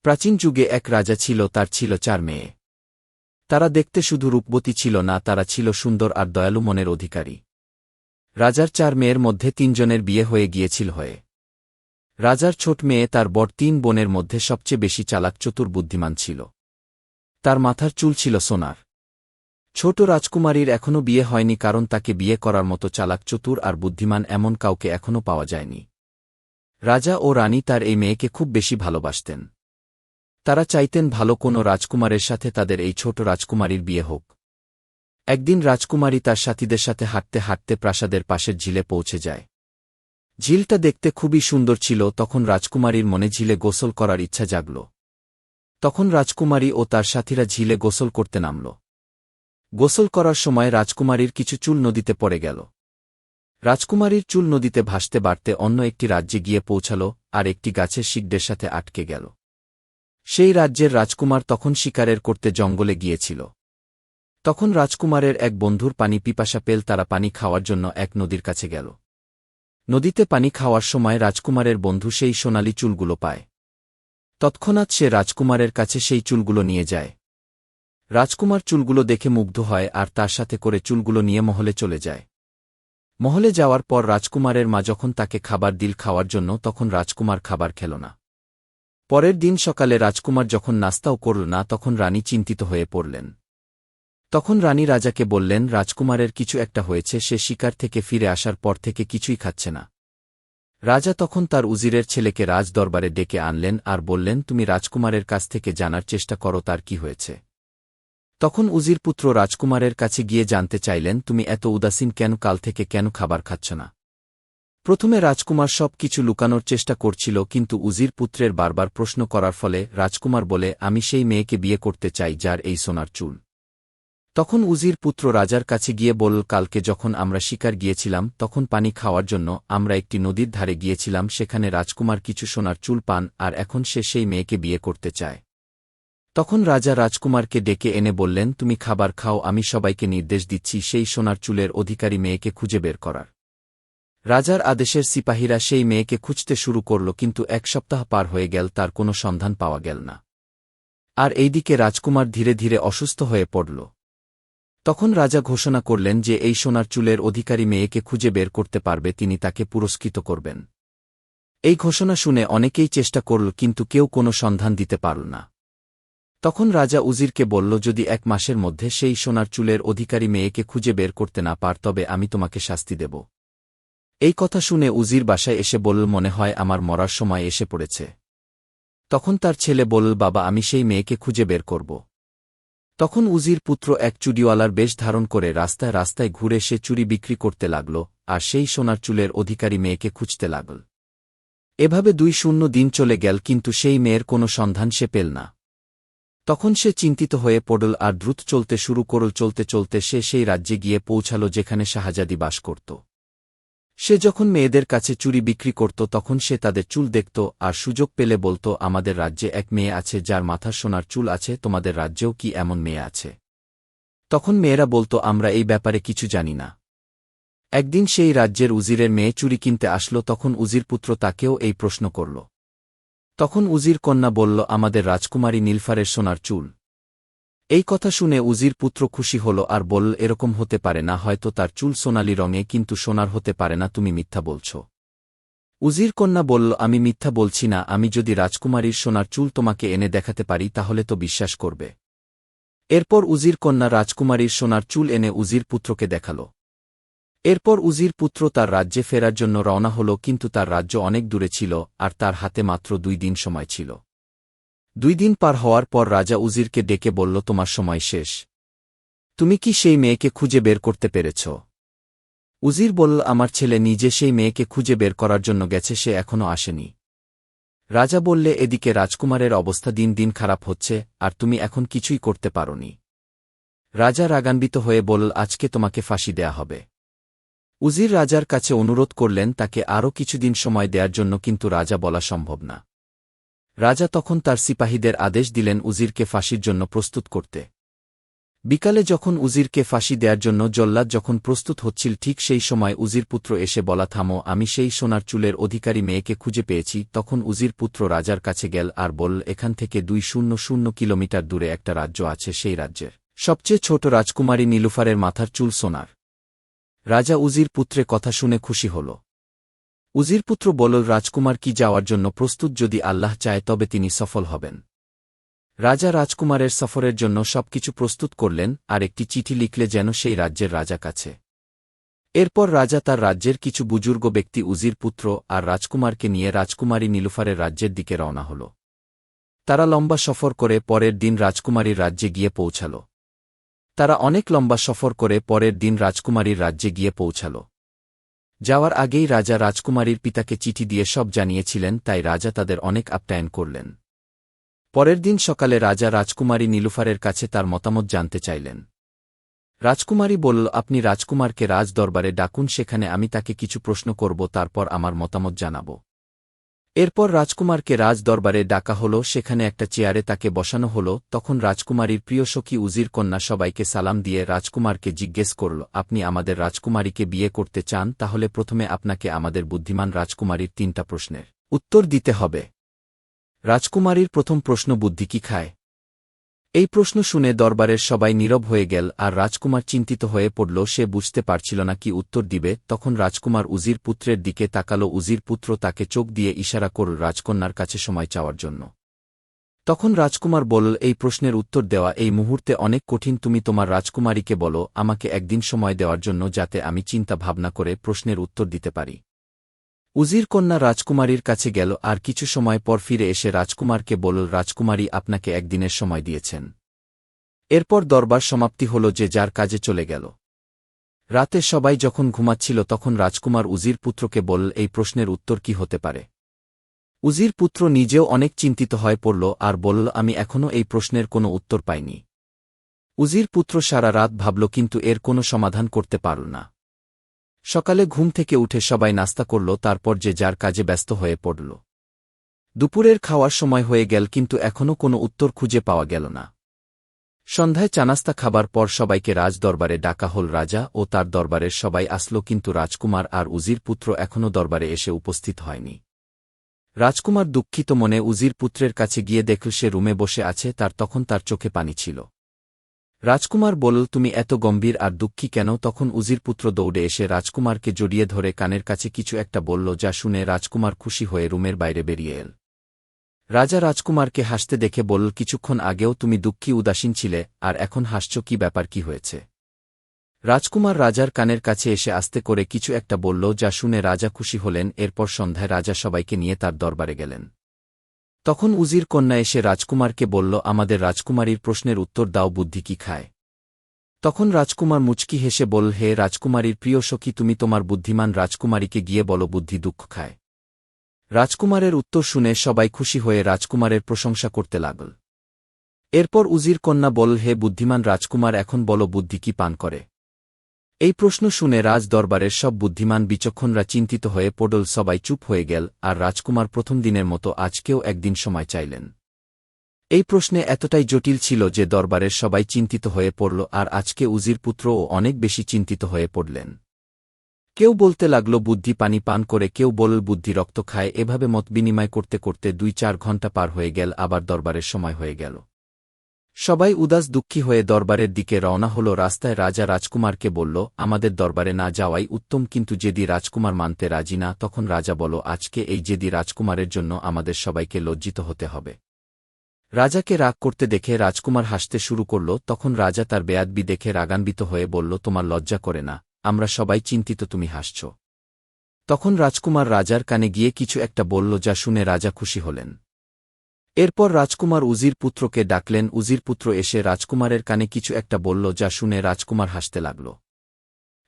প্রাচীন যুগে এক রাজা ছিল, তার ছিল 4 মেয়ে। তারা দেখতে শুধু রূপবতী ছিল না, তারা ছিল সুন্দর আর দয়ালু মনের অধিকারী। রাজার 4 মেয়ের মধ্যে 3 জনের বিয়ে হয়ে গিয়েছিল। রাজার ছোট মেয়ে তার বড় 3 বোনের মধ্যে সবচেয়ে বেশি চালাক, চতুর, বুদ্ধিমান ছিল। তার মাথার চুল ছিল সোনার। ছোট রাজকুমারীর এখনও বিয়ে হয়নি, কারণ তাকে বিয়ে করার মতো চালাক, চতুর আর বুদ্ধিমান এমন কাউকে এখনও পাওয়া যায়নি। রাজা ও রানী তার এই মেয়েকে খুব বেশি ভালোবাসতেন। তারা চাইতেন ভালো কোনো রাজকুমারের সাথে তাদের এই ছোট রাজকুমারীর বিয়ে হোক। একদিন রাজকুমারী তার সাথীদের সাথে হাঁটতে হাঁটতে প্রাসাদের পাশের ঝিলে পৌঁছে যায়। ঝিলটা দেখতে খুবই সুন্দর ছিল। তখন রাজকুমারীর মনে ঝিলে গোসল করার ইচ্ছা জাগল। তখন রাজকুমারী ও তার সাথীরা ঝিলে গোসল করতে নামল। গোসল করার সময় রাজকুমারীর কিছু চুল নদীতে পড়ে গেল। রাজকুমারীর চুল নদীতে ভাসতে বাড়তে অন্য একটি রাজ্যে গিয়ে পৌঁছাল, আর একটি গাছের শিকড়ের সাথে আটকে গেল। সেই রাজ্যের রাজকুমার তখন শিকারের করতে জঙ্গলে গিয়েছিল। তখন রাজকুমারের এক বন্ধুর পানি পিপাসা পেল। তারা পানি খাওয়ার জন্য এক নদীর কাছে গেল। নদীতে পানি খাওয়ার সময় রাজকুমারের বন্ধু সেই সোনালি চুলগুলো পায়। তৎক্ষণাৎ সে রাজকুমারের কাছে সেই চুলগুলো নিয়ে যায়। রাজকুমার চুলগুলো দেখে মুগ্ধ হয় আর তার সাথে করে চুলগুলো নিয়ে মহলে চলে যায়। মহলে যাওয়ার পর রাজকুমারের মা যখন তাকে খাবার দিল খাওয়ার জন্য, তখন রাজকুমার খাবার খেল না। পরের দিন সকালে রাজকুমার যখন নাস্তাও করল না, তখন রানী চিন্তিত হয়ে পড়লেন। তখন রানী রাজাকে বললেন, রাজকুমারের কিছু একটা হয়েছে, সে শিকার থেকে ফিরে আসার পর থেকে কিছুই খাচ্ছে না। রাজা তখন তার উজিরের ছেলেকে রাজ দরবারে ডেকে আনলেন আর বললেন, তুমি রাজকুমারের কাছ থেকে জানার চেষ্টা করো তার কি হয়েছে। তখন উজির পুত্র রাজকুমারের কাছে গিয়ে জানতে চাইলেন, তুমি এত উদাসীন কেন, কাল থেকে কেন খাবার খাচ্ছ না। প্রথমে রাজকুমার সব কিছু লুকানোর চেষ্টা করছিল, কিন্তু উজির পুত্রের বারবার প্রশ্ন করার ফলে রাজকুমার বলে, আমি সেই মেয়েকে বিয়ে করতে চাই যার এই সোনার চুল। তখন উজির পুত্র রাজার কাছে গিয়ে বলল, কালকে যখন আমরা শিকার গিয়েছিলাম তখন পানি খাওয়ার জন্য আমরা একটি নদীর ধারে গিয়েছিলাম, সেখানে রাজকুমার কিছু সোনার চুল পান আর এখন সে সেই মেয়েকে বিয়ে করতে চায়। তখন রাজা রাজকুমারকে ডেকে এনে বললেন, তুমি খাবার খাও, আমি সবাইকে নির্দেশ দিচ্ছি সেই সোনার চুলের অধিকারী মেয়েকে খুঁজে বের করার। রাজার আদেশের সিপাহীরা সেই মেয়েকে খুঁজতে শুরু করল, কিন্তু 1 সপ্তাহ পার হয়ে গেল, তার কোনো সন্ধান পাওয়া গেল না। আর এইদিকে রাজকুমার ধীরে ধীরে অসুস্থ হয়ে পড়ল। তখন রাজা ঘোষণা করলেন যে এই সোনার চুলের অধিকারী মেয়েকে খুঁজে বের করতে পারবে তিনি তাকে পুরস্কৃত করবেন। এই ঘোষণা শুনে অনেকেই চেষ্টা করল, কিন্তু কেউ কোনো সন্ধান দিতে পারল না। তখন রাজা উজিরকে বলল, যদি 1 মাসের মধ্যে সেই সোনার চুলের অধিকারী মেয়েকে খুঁজে বের করতে না পার, তবে আমি তোমাকে শাস্তি দেব। এই কথা শুনে উজির বাসায় এসে বলল, মনে হয় আমার মরার সময় এসে পড়েছে। তখন তার ছেলে বলল, বাবা, আমি সেই মেয়েকে খুঁজে বের করব। তখন উজির পুত্র এক চুড়িওয়ালার বেশ ধারণ করে রাস্তায় রাস্তায় ঘুরে সে চুড়ি বিক্রি করতে লাগল, আর সেই সোনার চুলের অধিকারী মেয়েকে খুঁজতে লাগল। এভাবে 2 দিন চলে গেল, কিন্তু সেই মেয়ের কোনো সন্ধান সে পেল না। তখন সে চিন্তিত হয়ে পড়ল আর দ্রুত চলতে শুরু করল। চলতে চলতে সে সেই রাজ্যে গিয়ে পৌঁছাল যেখানে শাহজাদি বাস করত। সে যখন মেয়েদের কাছে চুড়ি বিক্রি করত তখন সে তাদের চুল দেখত আর সুযোগ পেলে বলত, আমাদের রাজ্যে এক মেয়ে আছে যার মাথার সোনার চুল আছে, তোমাদের রাজ্যেও কি এমন মেয়ে আছে? তখন মেয়েরা বলত, আমরা এই ব্যাপারে কিছু জানি না। একদিন সেই রাজ্যের উজিরের মেয়ে চুড়ি কিনতে আসলো, তখন উজির পুত্র তাকেও এই প্রশ্ন করল। তখন উজির কন্যা বলল, আমাদের রাজকুমারী নীলফারের সোনার চুল। এই কথা শুনে উজির পুত্র খুশি হল আর বলল, এরকম হতে পারে না, হয়তো তার চুল সোনালি রঙে, কিন্তু সোনার হতে পারে না, তুমি মিথ্যা বলছ। উজির কন্যা বলল, আমি মিথ্যা বলছি না, আমি যদি রাজকুমারীর সোনার চুল তোমাকে এনে দেখাতে পারি তাহলে তো বিশ্বাস করবে। এরপর উজির কন্যা রাজকুমারীর সোনার চুল এনে উজির পুত্রকে দেখাল। এরপর উজির পুত্র তার রাজ্যে ফেরার জন্য রওনা হল, কিন্তু তার রাজ্য অনেক দূরে ছিল আর তার হাতে মাত্র 2 দিন সময় ছিল। 2 দিন পার হওয়ার পর রাজা উজিরকে ডেকে বলল, তোমার সময় শেষ। তুমি কি সেই মেয়েকে খুঁজে বের করতে পেরেছ? উজির বলল, আমার ছেলে নিজে সেই মেয়েকে খুঁজে বের করার জন্য গেছে, সে এখনও আসেনি। রাজা বললে, এদিকে রাজকুমারের অবস্থা দিন দিন খারাপ হচ্ছে আর তুমি এখন কিছুই করতে পারোনি। রাজা রাগান্বিত হয়ে বলল, আজকে তোমাকে ফাঁসি দেয়া হবে। উজির রাজার কাছে অনুরোধ করলেন তাকে আরও কিছুদিন সময় দেওয়ার জন্য, কিন্তু রাজা বলা সম্ভব না। রাজা তখন তার সিপাহীদের আদেশ দিলেন উজিরকে ফাঁসির জন্য প্রস্তুত করতে। বিকালে যখন উজিরকে ফাঁসি দেওয়ার জন্য জল্লাদ যখন প্রস্তুত হচ্ছিল ঠিক সেই সময় উজির পুত্র এসে বলা থামো, আমি সেই সোনার চুলের অধিকারী মেয়েকে খুঁজে পেয়েছি। তখন উজির পুত্র রাজার কাছে গেল আর বলল, এখান থেকে 200 কিলোমিটার দূরে একটা রাজ্য আছে, সেই রাজ্যের সবচেয়ে ছোট রাজকুমারী নীলুফারের মাথার চুল সোনার। রাজা উজির পুত্রের কথা শুনে খুশি হল। উজির পুত্র বলল, রাজকুমার কি যাওয়ার জন্য প্রস্তুত? যদি আল্লাহ চায় তবে তিনি সফল হবেন। রাজা রাজকুমারের সফরের জন্য সবকিছু প্রস্তুত করলেন আর একটি চিঠি লিখলে যেন সেই রাজ্যের রাজা কাছে। এরপর রাজা তার রাজ্যের কিছু বুজুর্গ ব্যক্তি উজির পুত্র আর রাজকুমারকে নিয়ে রাজকুমারী নীলুফারের রাজ্যের দিকে রওনা হল। তারা লম্বা সফর করে পরের দিন রাজকুমারীর রাজ্যে গিয়ে পৌঁছাল। তারা অনেক লম্বা সফর করে পরের দিন রাজকুমারীর রাজ্যে গিয়ে পৌঁছাল। যাওয়ার আগেই রাজা রাজকুমারীর পিতাকে চিঠি দিয়ে সব জানিয়েছিলেন, তাই রাজা তাদের অনেক আপ্যায়ন করলেন। পরের দিন সকালে রাজা রাজকুমারী নীলুফারের কাছে তার মতামত জানতে চাইলেন। রাজকুমারী বলল, আপনি রাজকুমারকে রাজ দরবারে ডাকুন, সেখানে আমি তাকে কিছু প্রশ্ন করব, তারপর আমার মতামত জানাব। এরপর রাজকুমারকে রাজ দরবারে ডাকা হল। সেখানে একটা চেয়ারে তাকে বসানো হল। তখন রাজকুমারীর প্রিয় সখী উজির কন্যা সবাইকে সালাম দিয়ে রাজকুমারকে জিজ্ঞেস করল, আপনি আমাদের রাজকুমারীকে বিয়ে করতে চান? তাহলে প্রথমে আপনাকে আমাদের বুদ্ধিমান রাজকুমারীর 3টা প্রশ্নের উত্তর দিতে হবে। রাজকুমারীর প্রথম প্রশ্ন, বুদ্ধি কি খায়? এই প্রশ্ন শুনে দরবারের সবাই নীরব হয়ে গেল আর রাজকুমার চিন্তিত হয়ে পড়ল। সে বুঝতে পারছিল না কি উত্তর দিবে। তখন রাজকুমার উজির পুত্রের দিকে তাকাল। উজির পুত্র তাকে চোখ দিয়ে ইশারা করল রাজকন্যার কাছে সময় চাওয়ার জন্য। তখন রাজকুমার বলল, এই প্রশ্নের উত্তর দেওয়া এই মুহূর্তে অনেক কঠিন। তুমি তোমার রাজকুমারীকে বলো আমাকে একদিন সময় দেওয়ার জন্য, যাতে আমি চিন্তা ভাবনা করে প্রশ্নের উত্তর দিতে পারি। উজির কন্যা রাজকুমারীর কাছে গেল আর কিছু সময় পর ফিরে এসে রাজকুমারকে বলল, রাজকুমারী আপনাকে একদিনের সময় দিয়েছেন। এরপর দরবার সমাপ্তি হল, যে যার কাজে চলে গেল। রাতে সবাই যখন ঘুমাচ্ছিল তখন রাজকুমার উজির পুত্রকে বলল, এই প্রশ্নের উত্তর কি হতে পারে? উজির পুত্র নিজেও অনেক চিন্তিত হয়ে পড়ল আর বলল, আমি এখনও এই প্রশ্নের কোনো উত্তর পাইনি। উজির পুত্র সারা রাত ভাবল কিন্তু এর কোনো সমাধান করতে পারল না। সকালে ঘুম থেকে উঠে সবাই নাস্তা করল, তারপর যে যার কাজে ব্যস্ত হয়ে পড়ল। দুপুরের খাওয়ার সময় হয়ে গেল কিন্তু এখনও কোনো উত্তর খুঁজে পাওয়া গেল না। সন্ধ্যায় চানাস্তা খাবার পর সবাইকে রাজ দরবারে ডাকা হল। রাজা ও তার দরবারের সবাই আসলো, কিন্তু রাজকুমার আর উজির পুত্র এখনও দরবারে এসে উপস্থিত হয়নি। রাজকুমার দুঃখিত মনে উজির পুত্রের কাছে গিয়ে দেখল সে রুমে বসে আছে। তখন তার চোখে পানি ছিল। রাজকুমার বলল, তুমি এত গম্ভীর আর দুঃখী কেন? তখন উজির পুত্র দৌড়ে এসে রাজকুমারকে জড়িয়ে ধরে কানের কাছে কিছু একটা বলল, যা শুনে রাজকুমার খুশি হয়ে রুমের বাইরে বেরিয়ে এল। রাজা রাজকুমারকে হাসতে দেখে বলল, কিছুক্ষণ আগেও তুমি দুঃখী উদাসীন ছিলে, আর এখন হাসছ, কি ব্যাপার, কি হয়েছে? রাজকুমার রাজার কানের কাছে এসে আস্তে করে কিছু একটা বলল, যা শুনে রাজা খুশি হলেন। এরপর সন্ধ্যায় রাজা সবাইকে নিয়ে তার দরবারে গেলেন। তখন উজির কন্যা এসে রাজকুমারকে বলল, আমাদের রাজকুমারীর প্রশ্নের উত্তর দাও, বুদ্ধি কি খায়? তখন রাজকুমার মুচকি হেসে বলল, হে রাজকুমারীর প্রিয় সখী, তুমি তোমার বুদ্ধিমান রাজকুমারীকে গিয়ে বলো বুদ্ধি দুঃখ খায়। রাজকুমারের উত্তর শুনে সবাই খুশি হয়ে রাজকুমারের প্রশংসা করতে লাগল। এরপর উজির কন্যা বলল, হে বুদ্ধিমান রাজকুমার, এখন বলো বুদ্ধি কি পান করে? এই প্রশ্ন শুনে রাজ দরবারের সব বুদ্ধিমান বিচক্ষণরা চিন্তিত হয়ে পড়ল। সবাই চুপ হয়ে গেল আর রাজকুমার প্রথম দিনের মতো আজকেও একদিন সময় চাইলেন। এই প্রশ্নে এতটাই জটিল ছিল যে দরবারের সবাই চিন্তিত হয়ে পড়ল আর আজকে উজির পুত্রও অনেক বেশি চিন্তিত হয়ে পড়লেন। কেউ বলতে লাগল বুদ্ধি পানি পান করে, কেউ বলল বুদ্ধি রক্ত খায়। এভাবে মত বিনিময় করতে করতে 2-4 ঘণ্টা পার হয়ে গেল, আবার দরবারের সময় হয়ে গেল। সবাই উদাস দুঃখী হয়ে দরবারের দিকে রওনা হল। রাস্তায় রাজা রাজকুমারকে বলল, আমাদের দরবারে না যাওয়াই উত্তম, কিন্তু জেদি রাজকুমার মানতে রাজি না। তখন রাজা বলল, আজকে এই জেদি রাজকুমারের জন্য আমাদের সবাইকে লজ্জিত হতে হবে। রাজাকে রাগ করতে দেখে রাজকুমার হাসতে শুরু করল। তখন রাজা তার বেয়াদবি দেখে রাগান্বিত হয়ে বলল, তোমার লজ্জা করে না? আমরা সবাই চিন্তিত, তুমি হাসছ। তখন রাজকুমার রাজার কানে গিয়ে কিছু একটা বলল, যা শুনে রাজা খুশি হলেন। এরপর রাজকুমার উজির পুত্রকে ডাকলেন। উজির পুত্র এসে রাজকুমারের কানে কিছু একটা বলল, যা শুনে রাজকুমার হাসতে লাগল।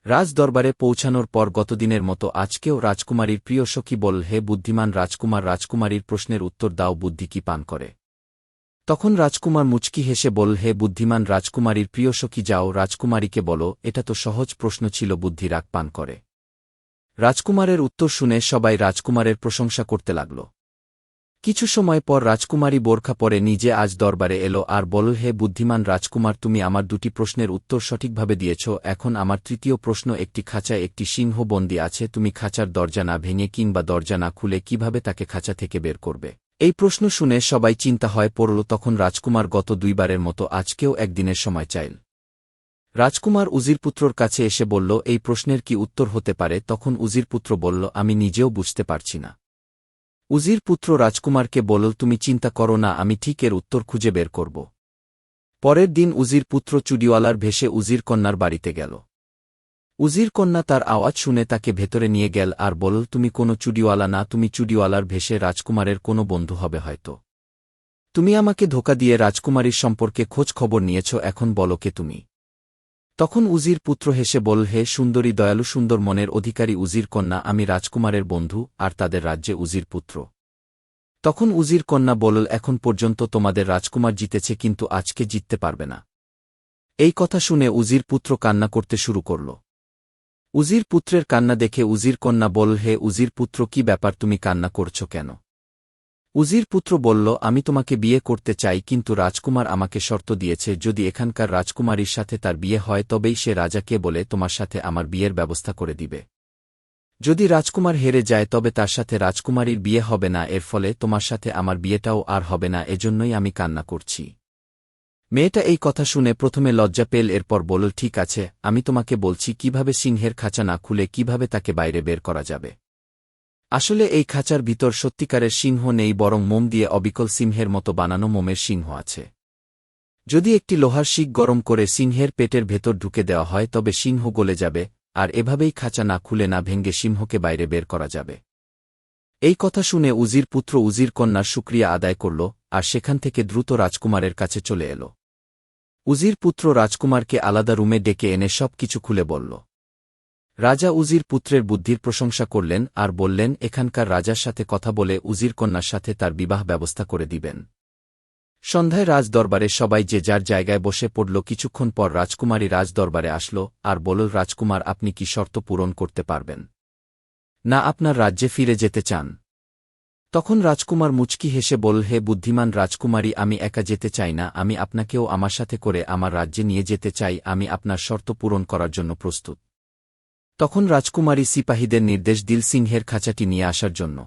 রাজ দরবারে পৌঁছানোর পর গতদিনের মতো আজকেও রাজকুমারীর প্রিয় সখী বলল, হে বুদ্ধিমান রাজকুমার, রাজকুমারীর প্রশ্নের উত্তর দাও, বুদ্ধি কি পান করে? তখন রাজকুমার মুচকি হেসে বলল, হে বুদ্ধিমান রাজকুমারীর প্রিয় সখী, যাও রাজকুমারীকে বলো, এটা তো সহজ প্রশ্ন ছিল, বুদ্ধি রাগ পান করে। রাজকুমারের উত্তর শুনে সবাই রাজকুমারের প্রশংসা করতে লাগল। কিছু সময় পর রাজকুমারী বোরখা পরে নিজে আজ দরবারে এলো আর বলল, হে বুদ্ধিমান রাজকুমার, তুমি আমার দুটি প্রশ্নের উত্তর সঠিকভাবে দিয়েছ। এখন আমার তৃতীয় প্রশ্ন, একটি খাঁচায় একটি সিংহ বন্দী আছে, তুমি খাঁচার দরজা না ভেঙে কিংবা দরজা না খুলে কিভাবে তাকে খাঁচা থেকে বের করবে? এই প্রশ্ন শুনে সবাই চিন্তা হয়ে পড়ল। তখন রাজকুমার গত দুইবারের মতো আজকেও একদিনের সময় চাইল। রাজকুমার উজিরপুত্রর কাছে এসে বলল, এই প্রশ্নের কি উত্তর হতে পারে? তখন উজিরপুত্র বলল, আমি নিজেও বুঝতে পারছি না। উজিরপুত্র রাজকুমারকে বলল, তুমি চিন্তা করো না, আমি ঠিক এর উত্তর খুঁজে বের করব। পরের দিন উজিরপুত্র চুড়িওয়ালার ভেষে উজির কন্যার বাড়িতে গেল। উজির কন্যা তার আওয়াজ শুনে তাকে ভেতরে নিয়ে গেল আর বলল, তুমি কোনো চুড়িওয়ালা না, তুমি চুড়িওয়ালার ভেষে রাজকুমারের কোনো বন্ধু হবে হয়তো। তুমি আমাকে ধোঁকা দিয়ে রাজকুমারীর সম্পর্কে খোঁজ খবর নিয়েছ, এখন বলো কে তুমি? তখন উজির পুত্র হেসে বলল, হে সুন্দরী দয়ালু সুন্দর মনের অধিকারী উজির কন্যা, আমি রাজকুমারের বন্ধু আর তাদের রাজ্যে উজির পুত্র। তখন উজির কন্যা বলল, এখন পর্যন্ত তোমাদের রাজকুমার জিতেছে, কিন্তু আজকে জিততে পারবে না। এই কথা শুনে উজির পুত্র কান্না করতে শুরু করল। উজির পুত্রের কান্না দেখে উজির কন্যা বলল, হে উজির পুত্র, কি ব্যাপার, তুমি কান্না করছ কেন? উজির পুত্র বলল, আমি তোমাকে বিয়ে করতে চাই, কিন্তু রাজকুমার আমাকে শর্ত দিয়েছে, যদি এখানকার রাজকুমারীর সাথে তার বিয়ে হয় তবেই সে রাজাকে বলে তোমার সাথে আমার বিয়ের ব্যবস্থা করে দিবে। যদি রাজকুমার হেরে যায় তবে তার সাথে রাজকুমারীর বিয়ে হবে না, এর ফলে তোমার সাথে আমার বিয়েটাও আর হবে না, এজন্যই আমি কান্না করছি। মেয়েটা এই কথা শুনে প্রথমে লজ্জা পেল, এরপর বলল, ঠিক আছে, আমি তোমাকে বলছি কিভাবে সিংহের খাঁচা না খুলে কিভাবে তাকে বাইরে বের করা যাবে। আসলে এই খাঁচার ভিতর সত্যিকারের সিংহ নেই, বরং মোম দিয়ে অবিকল সিংহের মতো বানানো মোমের সিংহ আছে। যদি একটি লোহার শিক গরম করে সিংহের পেটের ভেতর ঢুকে দেওয়া হয় তবে সিংহ গলে যাবে, আর এভাবেই খাঁচা না খুলে না ভেঙ্গে সিংহকে বাইরে বের করা যাবে। এই কথা শুনে উজির পুত্র উজির কন্যার শুকরিয়া আদায় করল আর সেখান থেকে দ্রুত রাজকুমারের কাছে চলে এল। উজির পুত্র রাজকুমারকে আলাদা রুমে ডেকে এনে সব কিছু খুলে বলল। রাজা উজির পুত্রের বুদ্ধির প্রশংসা করলেন আর বললেন, এখানকার রাজার সাথে কথা বলে উজির কন্যার সাথে তার বিবাহ ব্যবস্থা করে দিবেন। সন্ধ্যায় রাজদরবারে সবাই যে যার জায়গায় বসে পড়ল। কিছুক্ষণ পর রাজকুমারী রাজদরবারে আসল আর বলল, রাজকুমার, আপনি কি শর্ত পূরণ করতে পারবেন? না আপনার রাজ্যে ফিরে যেতে চান? তখন রাজকুমার মুচকি হেসে বলল, হে বুদ্ধিমান রাজকুমারী, আমি একা যেতে চাই না, আমি আপনাকেও আমার সাথে করে আমার রাজ্যে নিয়ে যেতে চাই, আমি আপনার শর্ত পূরণ করার জন্য প্রস্তুত। তখন রাজকুমারী সিপাহীদের নির্দেশ দিল সিংহের খাঁচাটি নিয়ে আসার জন্য।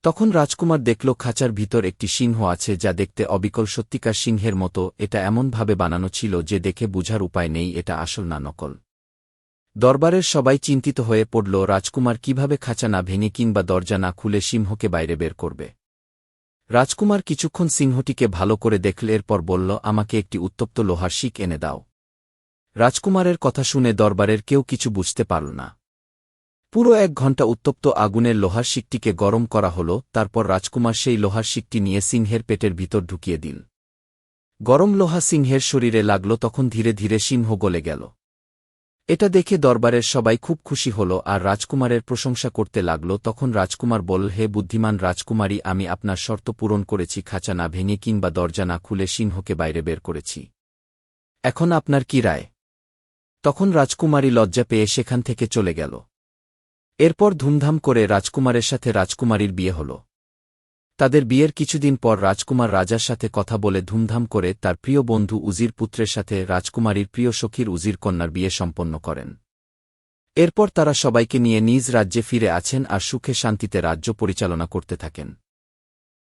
তখন রাজকুমার দেখল খাঁচার ভিতর একটি সিংহ আছে, যা দেখতে অবিকল সত্যিকার সিংহের মতো। এটা এমনভাবে বানানো ছিল যে দেখে বুঝার উপায় নেই এটা আসল না নকল। দরবারের সবাই চিন্তিত হয়ে পড়ল, রাজকুমার কিভাবে খাঁচা না ভেঙে কিংবা দরজা না খুলে সিংহকে বাইরে বের করবে। রাজকুমার কিছুক্ষণ সিংহটিকে ভালো করে দেখল, এরপর বলল, আমাকে একটি উত্তপ্ত লোহার শিক এনে দাও। রাজকুমারের কথা শুনে দরবারের কেউ কিছু বুঝতে পারল না। পুরো 1 ঘণ্টা উত্তপ্ত আগুনের লোহার শিকটিকে গরম করা হল, তারপর রাজকুমার সেই লোহার শিকটি নিয়ে সিংহের পেটের ভিতর ঢুকিয়ে দিল। গরম লোহা সিংহের শরীরে লাগল, তখন ধীরে ধীরে সিংহ গলে গেল। এটা দেখে দরবারের সবাই খুব খুশি হল আর রাজকুমারের প্রশংসা করতে লাগল। তখন রাজকুমার বলল, হে বুদ্ধিমান রাজকুমারী, আমি আপনার শর্ত পূরণ করেছি, খাঁচা না ভেঙে কিংবা দরজা না খুলে সিংহকে বাইরে বের করেছি। এখন আপনার কি রায়? তখন রাজকুমারী লজ্জা পেয়ে সেখান থেকে চলে গেল। এরপর ধুমধাম করে রাজকুমারের সাথে রাজকুমারীর বিয়ে হল। তাদের বিয়ের কিছুদিন পর রাজকুমার রাজার সাথে কথা বলে ধুমধাম করে তার প্রিয় বন্ধু উজির পুত্রের সাথে রাজকুমারীর প্রিয় সখীর উজির কন্যার বিয়ে সম্পন্ন করেন। এরপর তারা সবাইকে নিয়ে নিজ রাজ্যে ফিরে আছেন আর সুখে শান্তিতে রাজ্য পরিচালনা করতে থাকেন।